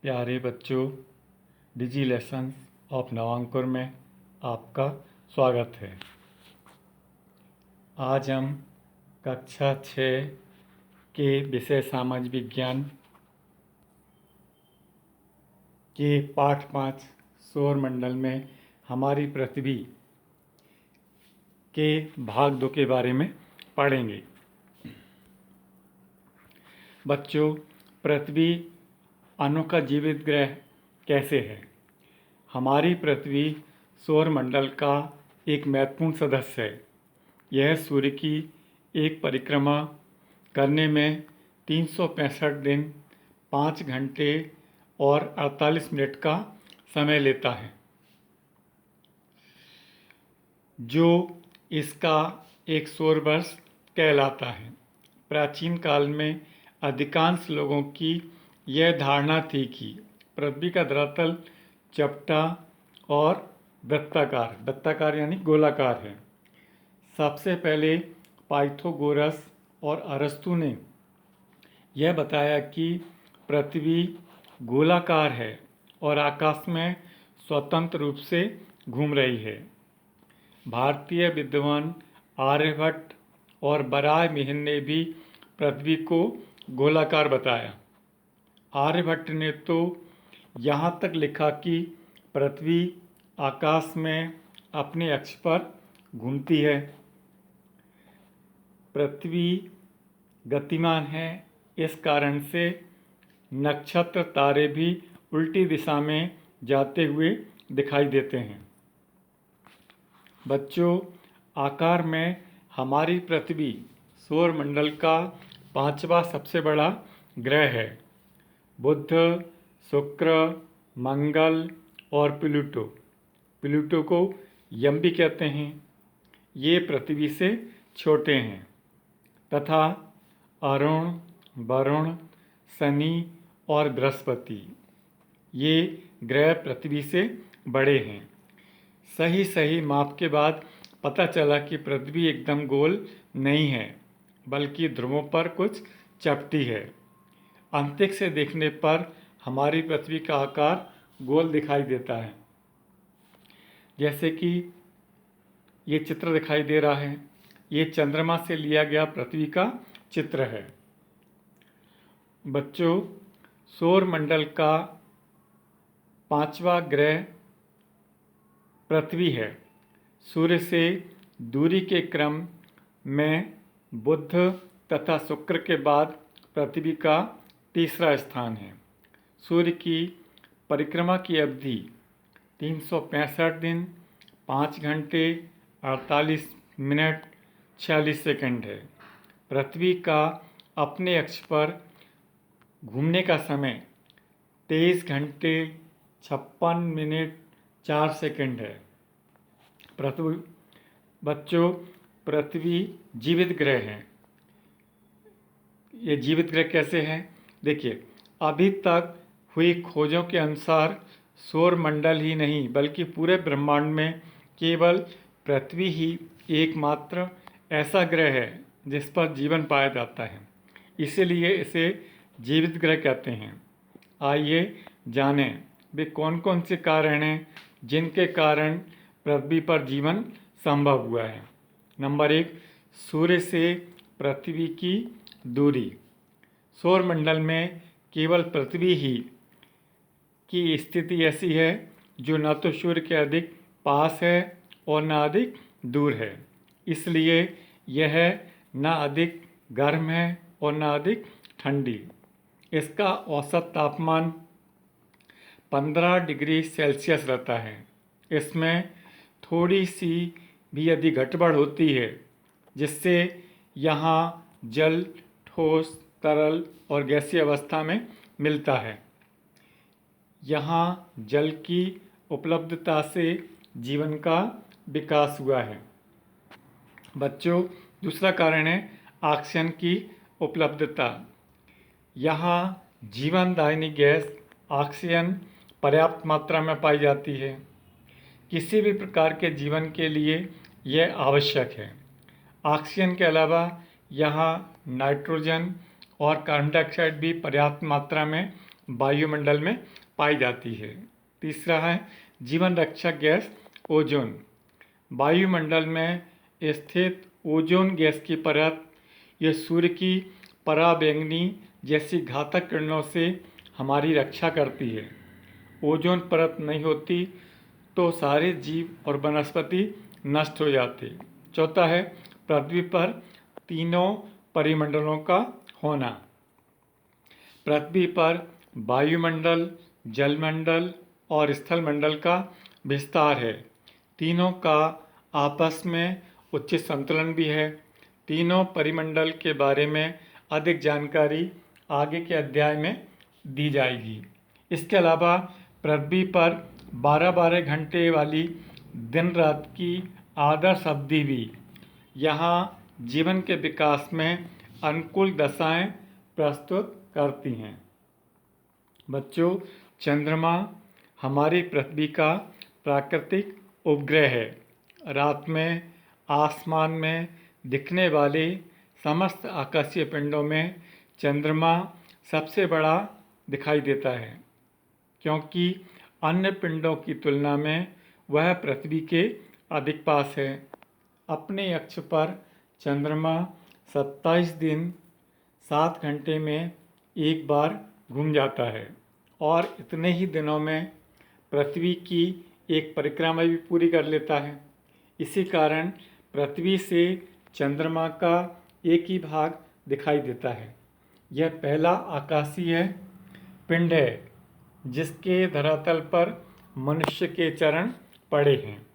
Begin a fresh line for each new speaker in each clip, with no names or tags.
प्यारे बच्चों, डिजी lessons of नवांकुर में आपका स्वागत है। आज हम कक्षा 6 के विषय सामाजिक विज्ञान के पाठ 5 सौरमंडल में हमारी पृथ्वी के भाग 2 के बारे में पढ़ेंगे। बच्चों, पृथ्वी अनोखा जीवित ग्रह कैसे है? हमारी पृथ्वी सौरमंडल का एक महत्वपूर्ण सदस्य है। यह सूर्य की एक परिक्रमा करने में 365 दिन, 5 घंटे और 48 मिनट का समय लेता है, जो इसका एक सौर वर्ष कहलाता है। प्राचीन काल में अधिकांश लोगों की यह धारणा थी कि पृथ्वी का धरातल चपटा और वृत्ताकार यानी गोलाकार है। सबसे पहले पाइथागोरस और अरस्तु ने यह बताया कि पृथ्वी गोलाकार है और आकाश में स्वतंत्र रूप से घूम रही है। भारतीय विद्वान आर्यभट्ट और बराहमिहिर ने भी पृथ्वी को गोलाकार बताया। आर्यभट्ट ने तो यहाँ तक लिखा कि पृथ्वी आकाश में अपने अक्ष पर घूमती है। पृथ्वी गतिमान है, इस कारण से नक्षत्र तारे भी उल्टी दिशा में जाते हुए दिखाई देते हैं। बच्चों, आकार में हमारी पृथ्वी सौरमंडल का 5वां सबसे बड़ा ग्रह है। बुध, शुक्र, मंगल और प्लूटो को यम भी कहते हैं, ये पृथ्वी से छोटे हैं तथा अरुण, वरुण, शनि और बृहस्पति ये ग्रह पृथ्वी से बड़े हैं। सही माप के बाद पता चला कि पृथ्वी एकदम गोल नहीं है, बल्कि ध्रुवों पर कुछ चपटी है। अंतरिक्ष से देखने पर हमारी पृथ्वी का आकार गोल दिखाई देता है। जैसे कि ये चित्र दिखाई दे रहा है, ये चंद्रमा से लिया गया पृथ्वी का चित्र है। बच्चों, सौरमंडल का 5वां ग्रह पृथ्वी है। सूर्य से दूरी के क्रम में बुध तथा शुक्र के बाद पृथ्वी का तीसरा स्थान है। सूर्य की परिक्रमा की अवधि 365 दिन, 5 घंटे, 48 मिनट, 46 सेकंड है। पृथ्वी का अपने अक्ष पर घूमने का समय 23 घंटे, 56 मिनट, 4 सेकंड है। बच्चों, पृथ्वी जीवित ग्रह है। ये जीवित ग्रह कैसे हैं? देखिए, अभी तक हुई खोजों के अनुसार सौरमंडल ही नहीं बल्कि पूरे ब्रह्मांड में केवल पृथ्वी ही एकमात्र ऐसा ग्रह है जिस पर जीवन पाया जाता है, इसीलिए इसे जीवित ग्रह कहते हैं। आइए जानें वे कौन कौन से कारण हैं जिनके कारण पृथ्वी पर जीवन संभव हुआ है। नंबर 1, सूर्य से पृथ्वी की दूरी। सौरमंडल में केवल पृथ्वी ही की स्थिति ऐसी है जो न तो सूर्य के अधिक पास है और न अधिक दूर है, इसलिए यह न अधिक गर्म है और न अधिक ठंडी। इसका औसत तापमान 15 डिग्री सेल्सियस रहता है। इसमें थोड़ी सी भी यदि घटबढ़ होती है, जिससे यहाँ जल ठोस, तरल और गैसीय अवस्था में मिलता है। यहाँ जल की उपलब्धता से जीवन का विकास हुआ है। बच्चों, दूसरा कारण है ऑक्सीजन की उपलब्धता। यहाँ जीवनदायिनी गैस ऑक्सीजन पर्याप्त मात्रा में पाई जाती है। किसी भी प्रकार के जीवन के लिए यह आवश्यक है। ऑक्सीजन के अलावा यहाँ नाइट्रोजन और कार्बन डाइऑक्साइड भी पर्याप्त मात्रा में वायुमंडल में पाई जाती है। तीसरा है जीवन रक्षक गैस ओजोन। वायुमंडल में स्थित ओजोन गैस की परत यह सूर्य की पराबैंगनी जैसी घातक किरणों से हमारी रक्षा करती है। ओजोन परत नहीं होती तो सारे जीव और वनस्पति नष्ट हो जाते। चौथा है पृथ्वी पर तीनों परिमंडलों का होना। पृथ्वी पर वायुमंडल, जलमंडल और स्थलमंडल का विस्तार है। तीनों का आपस में उचित संतुलन भी है। तीनों परिमंडल के बारे में अधिक जानकारी आगे के अध्याय में दी जाएगी। इसके अलावा पृथ्वी पर 12-12 घंटे वाली दिन रात की आदर्श अवधि भी यहाँ जीवन के विकास में अनुकूल दशाएं प्रस्तुत करती हैं। बच्चों, चंद्रमा हमारी पृथ्वी का प्राकृतिक उपग्रह है। रात में आसमान में दिखने वाले समस्त आकाशीय पिंडों में चंद्रमा सबसे बड़ा दिखाई देता है, क्योंकि अन्य पिंडों की तुलना में वह पृथ्वी के अधिक पास है। अपने अक्ष पर चंद्रमा 27 दिन 7 घंटे में एक बार घूम जाता है और इतने ही दिनों में पृथ्वी की एक परिक्रमा भी पूरी कर लेता है। इसी कारण पृथ्वी से चंद्रमा का एक ही भाग दिखाई देता है। यह पहला आकाशीय पिंड है जिसके धरातल पर मनुष्य के चरण पड़े हैं।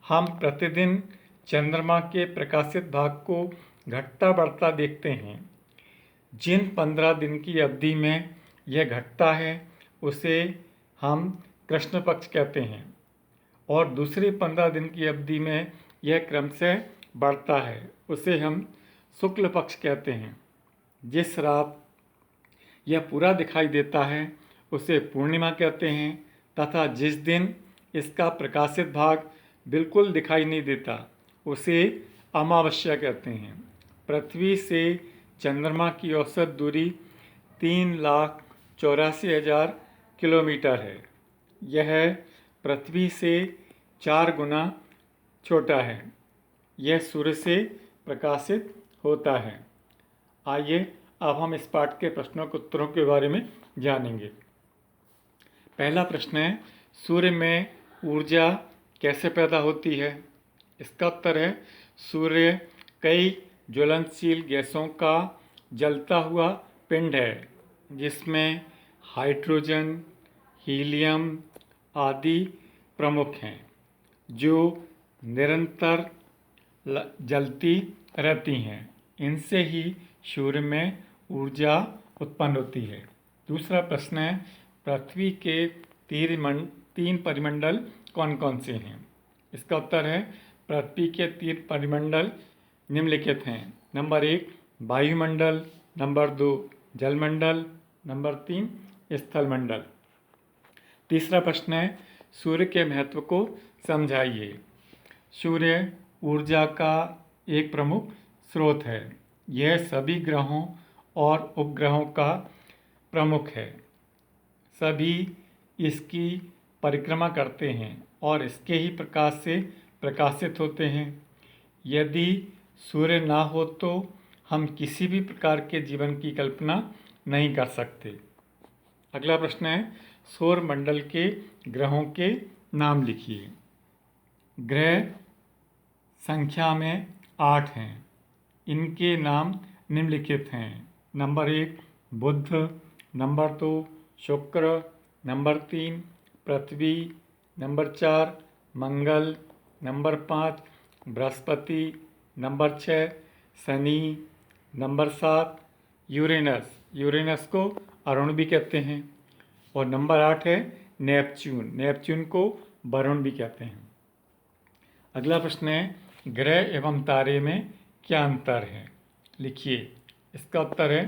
हम प्रतिदिन चंद्रमा के प्रकाशित भाग को घटता बढ़ता देखते हैं। जिन 15 दिन की अवधि में यह घटता है उसे हम कृष्ण पक्ष कहते हैं और दूसरी 15 दिन की अवधि में यह क्रमशः बढ़ता है उसे हम शुक्ल पक्ष कहते हैं। जिस रात यह पूरा दिखाई देता है उसे पूर्णिमा कहते हैं तथा जिस दिन इसका प्रकाशित भाग बिल्कुल दिखाई नहीं देता उसे अमावस्या कहते हैं। पृथ्वी से चंद्रमा की औसत दूरी 3,84,000 किलोमीटर है। यह पृथ्वी से 4 गुना छोटा है। यह सूर्य से प्रकाशित होता है। आइए अब हम इस पाठ के प्रश्नों के उत्तरों के बारे में जानेंगे। पहला प्रश्न है, सूर्य में ऊर्जा कैसे पैदा होती है? इसका उत्तर है, सूर्य कई ज्वलनशील गैसों का जलता हुआ पिंड है जिसमें हाइड्रोजन, हीलियम आदि प्रमुख हैं जो निरंतर जलती रहती हैं। इनसे ही सूर्य में ऊर्जा उत्पन्न होती है। दूसरा प्रश्न है, पृथ्वी के 3 परिमंडल कौन कौन से हैं? इसका उत्तर है, पृथ्वी के 3 परिमंडल निम्नलिखित हैं। नंबर 1 वायुमंडल, नंबर 2 जलमंडल, नंबर 3 स्थलमंडल। तीसरा प्रश्न है, सूर्य के महत्व को समझाइए। सूर्य ऊर्जा का एक प्रमुख स्रोत है। यह सभी ग्रहों और उपग्रहों का प्रमुख है। सभी इसकी परिक्रमा करते हैं और इसके ही प्रकाश से प्रकाशित होते हैं। यदि सूर्य ना हो तो हम किसी भी प्रकार के जीवन की कल्पना नहीं कर सकते। अगला प्रश्न है, सौर मंडल के ग्रहों के नाम लिखिए। ग्रह संख्या में 8 हैं। इनके नाम निम्नलिखित हैं। नंबर 1 बुध, number 2 Shukra, number 3 Prithvi, number 4 Mangal, number 5 Brihaspati, number 6 Shani, number 7 Uranus, Uranus को अरुण भी कहते हैं, और नंबर 8 है नेपच्यून, नेपच्यून को वरुण भी कहते हैं। अगला प्रश्न है, ग्रह एवं तारे में क्या अंतर है? लिखिए। इसका उत्तर है,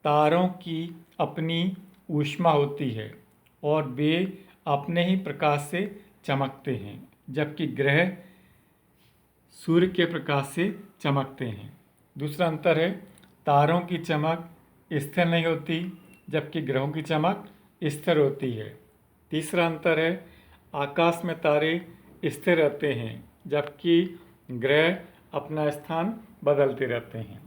तारों की अपनी ऊष्मा होती है और वे अपने ही प्रकाश से चमकते हैं, जबकि ग्रह सूर्य के प्रकाश से चमकते हैं। दूसरा अंतर है, तारों की चमक स्थिर नहीं होती, जबकि ग्रहों की चमक स्थिर होती है। तीसरा अंतर है, आकाश में तारे स्थिर रहते हैं, जबकि ग्रह अपना स्थान बदलते रहते हैं।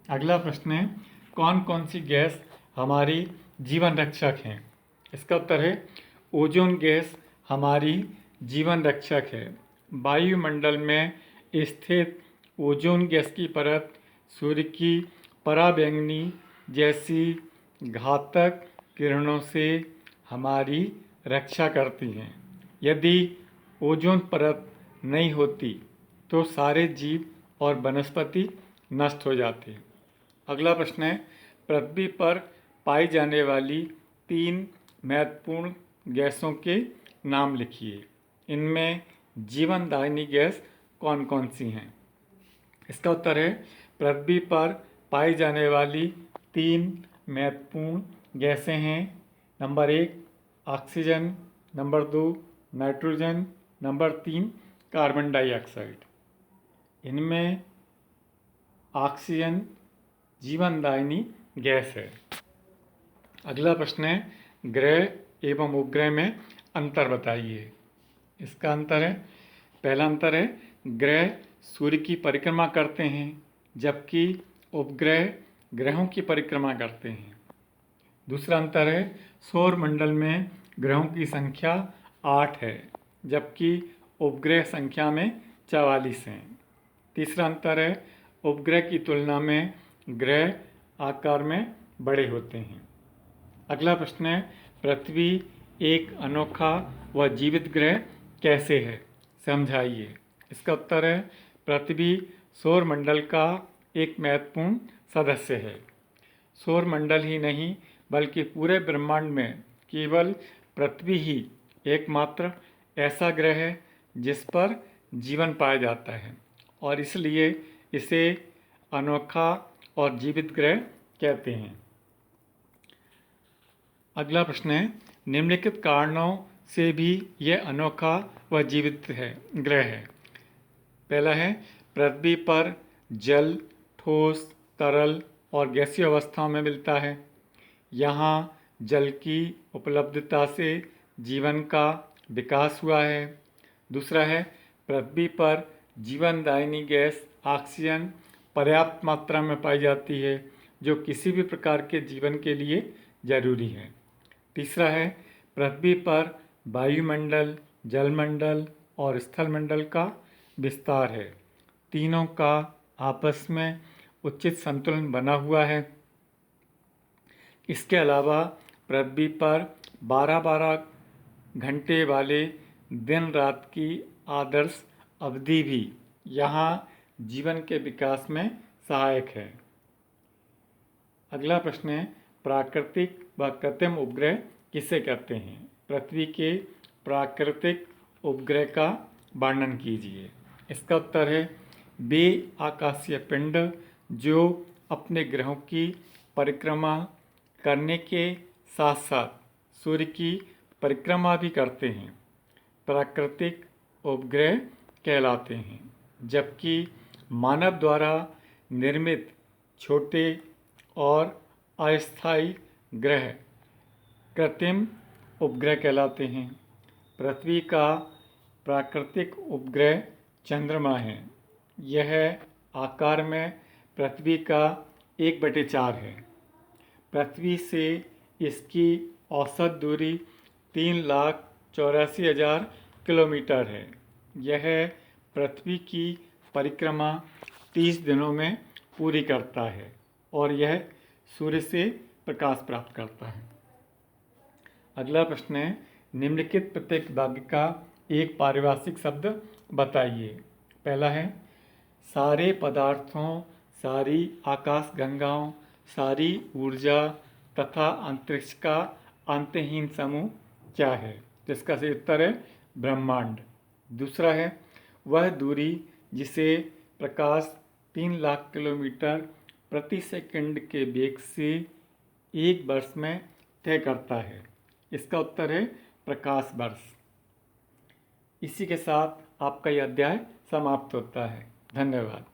अगला प्रश्न है, कौन कौन सी गैस हमारी जीवन रक्षक हैं? इसका उत्तर है, ओजोन गैस हमारी जीवन रक्षक है। वायुमंडल में स्थित ओजोन गैस की परत सूर्य की पराबैंगनी जैसी घातक किरणों से हमारी रक्षा करती हैं। यदि ओजोन परत नहीं होती तो सारे जीव और वनस्पति नष्ट हो जाते। अगला प्रश्न है, पृथ्वी पर पाई जाने वाली 3 महत्वपूर्ण गैसों के नाम लिखिए। इनमें जीवनदायिनी गैस कौन कौन सी हैं? इसका उत्तर है, पृथ्वी पर पाई जाने वाली 3 महत्वपूर्ण गैसें हैं। Number 1 oxygen, number 2 nitrogen, number 3 carbon dioxide. इनमें ऑक्सीजन जीवनदायिनी गैस है। अगला प्रश्न है, ग्रह एवं उपग्रह में अंतर बताइए। इसका अंतर है, पहला अंतर है, ग्रह सूर्य की परिक्रमा करते हैं, जबकि उपग्रह ग्रहों की परिक्रमा करते हैं। दूसरा अंतर है, सौर मंडल में ग्रहों की संख्या 8 है, जबकि उपग्रह संख्या में 44 हैं। तीसरा अंतर है, उपग्रह की तुलना में ग्रह आकार में बड़े होते हैं। अगला प्रश्न है, पृथ्वी एक अनोखा व जीवित ग्रह कैसे है? समझाइए। इसका उत्तर है, पृथ्वी सौर मंडल का एक महत्वपूर्ण सदस्य है। सौर मंडल ही नहीं बल्कि पूरे ब्रह्मांड में केवल पृथ्वी ही एकमात्र ऐसा ग्रह है जिस पर जीवन पाया जाता है, और इसलिए इसे अनोखा और जीवित ग्रह कहते हैं। अगला प्रश्न है, निम्नलिखित कारणों से भी यह अनोखा व जीवित ग्रह है। पहला है, पृथ्वी पर जल ठोस, तरल और गैसीय अवस्थाओं में मिलता है। यहाँ जल की उपलब्धता से जीवन का विकास हुआ है। दूसरा है, पृथ्वी पर जीवनदायिनी गैस ऑक्सीजन पर्याप्त मात्रा में पाई जाती है, जो किसी भी प्रकार के जीवन के लिए जरूरी है। तीसरा है, पृथ्वी पर वायुमंडल, जलमंडल और स्थलमंडल का विस्तार है। तीनों का आपस में उचित संतुलन बना हुआ है। इसके अलावा पृथ्वी पर 12-12 घंटे वाले दिन रात की आदर्श अवधि भी यहाँ जीवन के विकास में सहायक है। अगला प्रश्न है, प्राकृतिक व कृत्रिम उपग्रह किसे कहते हैं? पृथ्वी के प्राकृतिक उपग्रह का वर्णन कीजिए। इसका उत्तर है, वे आकाशीय पिंड जो अपने ग्रहों की परिक्रमा करने के साथ साथ सूर्य की परिक्रमा भी करते हैं, प्राकृतिक उपग्रह कहलाते हैं। जबकि मानव द्वारा निर्मित छोटे और अस्थायी ग्रह कृत्रिम उपग्रह कहलाते हैं। पृथ्वी का प्राकृतिक उपग्रह चंद्रमा है। यह आकार में पृथ्वी का 1/4 है। पृथ्वी से इसकी औसत दूरी 3,84,000 किलोमीटर है। यह पृथ्वी की परिक्रमा 30 दिनों में पूरी करता है और यह सूर्य से प्रकाश प्राप्त करता है। अगला प्रश्न है, निम्नलिखित प्रत्येक वाक्य का एक पारिभाषिक शब्द बताइए। पहला है, सारे पदार्थों, सारी आकाशगंगाओं, सारी ऊर्जा तथा अंतरिक्ष का अंतहीन समूह क्या है? जिसका सही उत्तर है ब्रह्मांड। दूसरा है, वह दूरी जिसे प्रकाश 3 लाख किलोमीटर प्रति सेकंड के वेग से 1 वर्ष में तय करता है। इसका उत्तर है प्रकाश वर्ष। इसी के साथ आपका यह अध्याय समाप्त होता है। धन्यवाद।